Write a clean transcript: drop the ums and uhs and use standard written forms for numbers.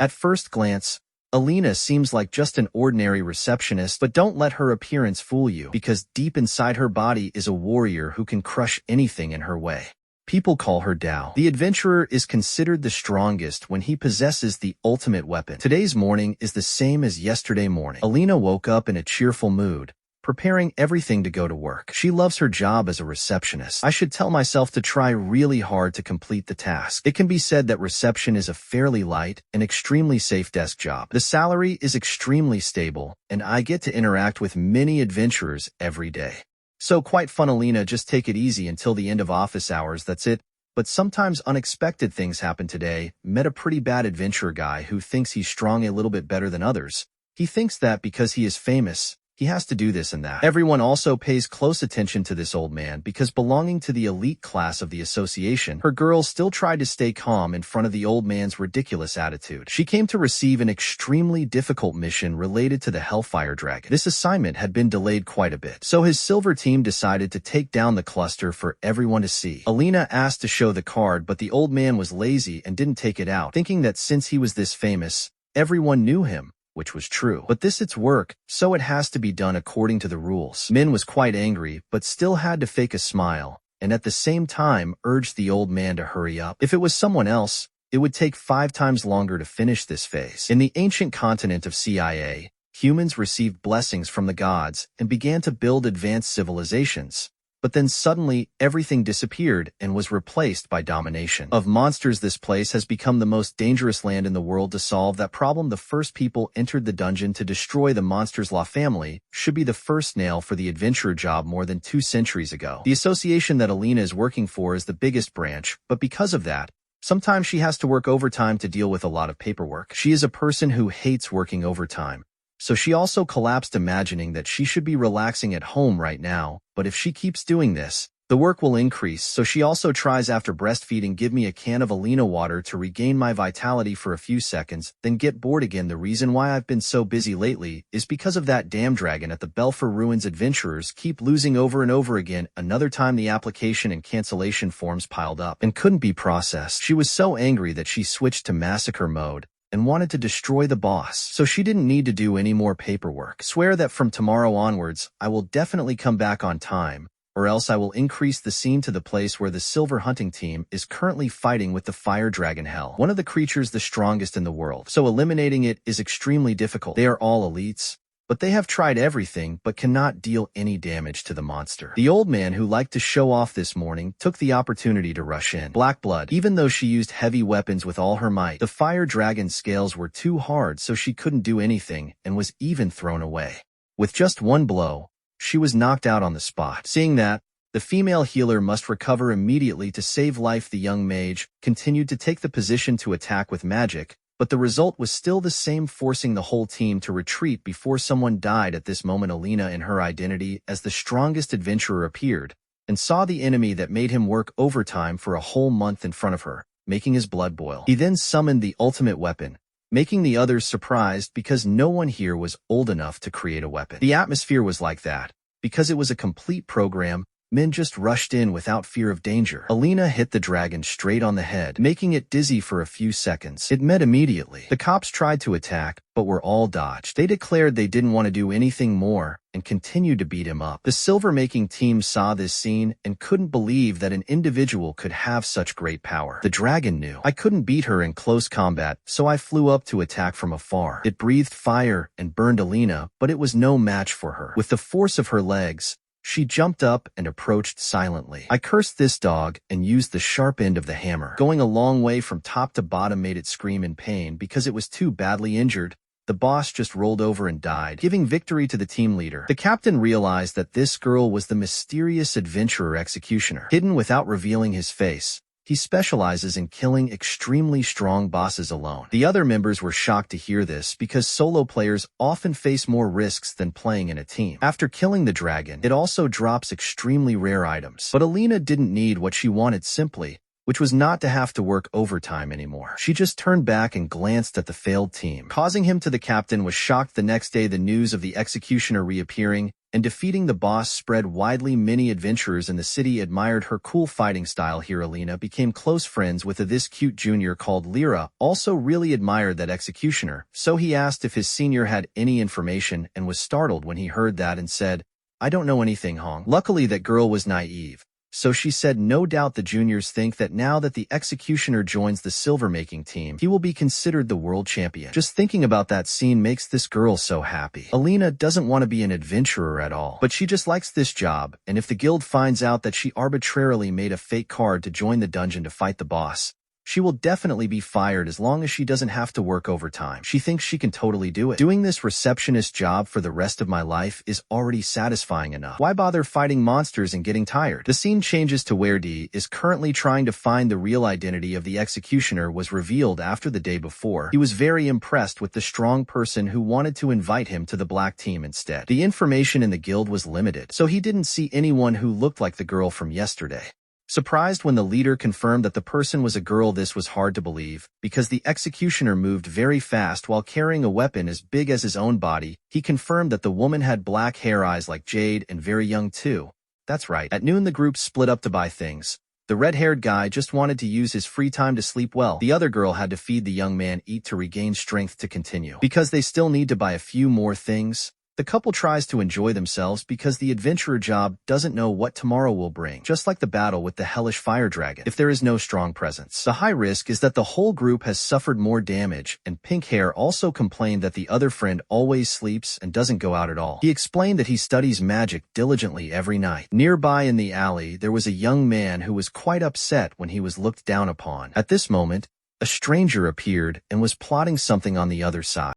At first glance, Alina seems like just an ordinary receptionist, but don't let her appearance fool you, because deep inside her body is a warrior who can crush anything in her way. People call her Dao. The adventurer is considered the strongest when he possesses the ultimate weapon. Today's morning is the same as yesterday morning. Alina woke up in a cheerful mood, preparing everything to go to work. She loves her job as a receptionist. I should tell myself to try really hard to complete the task. It can be said that reception is a fairly light and extremely safe desk job. The salary is extremely stable, and I get to interact with many adventurers every day. So quite fun. Alina, just take it easy until the end of office hours, that's it. But sometimes unexpected things happen today. Met a pretty bad adventurer guy who thinks he's strong a little bit better than others. He thinks that because he is famous, he has to do this and that. Everyone also pays close attention to this old man because belonging to the elite class of the association, her girl still tried to stay calm in front of the old man's ridiculous attitude. She came to receive an extremely difficult mission related to the Hellfire Dragon. This assignment had been delayed quite a bit, so his silver team decided to take down the cluster for everyone to see. Alina asked to show the card, but the old man was lazy and didn't take it out, thinking that since he was this famous, everyone knew him, which was true. But this it's work, so it has to be done according to the rules. Min was quite angry, but still had to fake a smile, and at the same time urged the old man to hurry up. If it was someone else, it would take 5 times longer to finish this phase. In the ancient continent of CIA, humans received blessings from the gods and began to build advanced civilizations. But then suddenly, everything disappeared and was replaced by domination of monsters. This place has become the most dangerous land in the world. To solve that problem, the first people entered the dungeon to destroy the monsters. La family should be the first nail for the adventurer job more than 2 centuries ago. The association that Alina is working for is the biggest branch, but because of that, sometimes she has to work overtime to deal with a lot of paperwork. She is a person who hates working overtime. So she also collapsed, imagining that she should be relaxing at home right now, but if she keeps doing this, the work will increase. So she also tries after breastfeeding, give me a can of Alina water to regain my vitality for a few seconds, then get bored again. The reason why I've been so busy lately is because of that damn dragon at the Belfer Ruins. Adventurers keep losing over and over again. Another time the application and cancellation forms piled up and couldn't be processed. She was so angry that she switched to massacre mode and wanted to destroy the boss, so she didn't need to do any more paperwork. Swear that from tomorrow onwards, I will definitely come back on time, or else I will increase the scene to the place where the silver hunting team is currently fighting with the fire dragon Hell, one of the creatures the strongest in the world. So eliminating it is extremely difficult. They are all elites, but they have tried everything but cannot deal any damage to the monster. The old man, who liked to show off this morning, took the opportunity to rush in. Black blood. Even though she used heavy weapons with all her might, the fire dragon's scales were too hard, so she couldn't do anything and was even thrown away. With just one blow, she was knocked out on the spot. Seeing that, the female healer must recover immediately to save life. The young mage continued to take the position to attack with magic, but the result was still the same, forcing the whole team to retreat before someone died. At this moment, Alina, in her identity as the strongest adventurer, appeared and saw the enemy that made him work overtime for a whole month in front of her, making his blood boil. He then summoned the ultimate weapon, making the others surprised because no one here was old enough to create a weapon. The atmosphere was like that. Because it was a complete program, men just rushed in without fear of danger. Alina hit the dragon straight on the head, making it dizzy for a few seconds. It met immediately. The cops tried to attack, but were all dodged. They declared they didn't want to do anything more and continued to beat him up. The silver-making team saw this scene and couldn't believe that an individual could have such great power. The dragon knew I couldn't beat her in close combat, so I flew up to attack from afar. It breathed fire and burned Alina, but it was no match for her. With the force of her legs, she jumped up and approached silently. I cursed this dog and used the sharp end of the hammer. Going a long way from top to bottom made it scream in pain because it was too badly injured. The boss just rolled over and died, giving victory to the team leader. The captain realized that this girl was the mysterious adventurer executioner, hidden without revealing his face. He specializes in killing extremely strong bosses alone. The other members were shocked to hear this because solo players often face more risks than playing in a team. After killing the dragon, it also drops extremely rare items. But Alina didn't need what she wanted simply, which was not to have to work overtime anymore. She just turned back and glanced at the failed team, causing him to. The captain was shocked the next day. The news of the executioner reappearing and defeating the boss spread widely. Many adventurers in the city admired her cool fighting style. Here Alina became close friends with this cute junior called Lyra, also really admired that executioner, so he asked if his senior had any information and was startled when he heard that and said, "I don't know anything, Hong." Luckily that girl was naive. So she said no doubt the juniors think that now that the executioner joins the silver-making team, he will be considered the world champion. Just thinking about that scene makes this girl so happy. Alina doesn't want to be an adventurer at all, but she just likes this job, and if the guild finds out that she arbitrarily made a fake card to join the dungeon to fight the boss, she will definitely be fired as long as she doesn't have to work overtime. She thinks she can totally do it. Doing this receptionist job for the rest of my life is already satisfying enough. Why bother fighting monsters and getting tired? The scene changes to where Dee is currently trying to find the real identity of the executioner was revealed after the day before. He was very impressed with the strong person who wanted to invite him to the black team instead. The information in the guild was limited, so he didn't see anyone who looked like the girl from yesterday. Surprised when the leader confirmed that the person was a girl, this was hard to believe, because the executioner moved very fast while carrying a weapon as big as his own body. He confirmed that the woman had black hair, eyes like jade, and very young too. That's right. At noon the group split up to buy things. The red-haired guy just wanted to use his free time to sleep well. The other girl had to feed the young man, eat to regain strength to continue. Because they still need to buy a few more things, the couple tries to enjoy themselves because the adventurer job doesn't know what tomorrow will bring, just like the battle with the hellish fire dragon. If there is no strong presence, the high risk is that the whole group has suffered more damage, and Pink Hair also complained that the other friend always sleeps and doesn't go out at all. He explained that he studies magic diligently every night. Nearby in the alley, there was a young man who was quite upset when he was looked down upon. At this moment, a stranger appeared and was plotting something on the other side.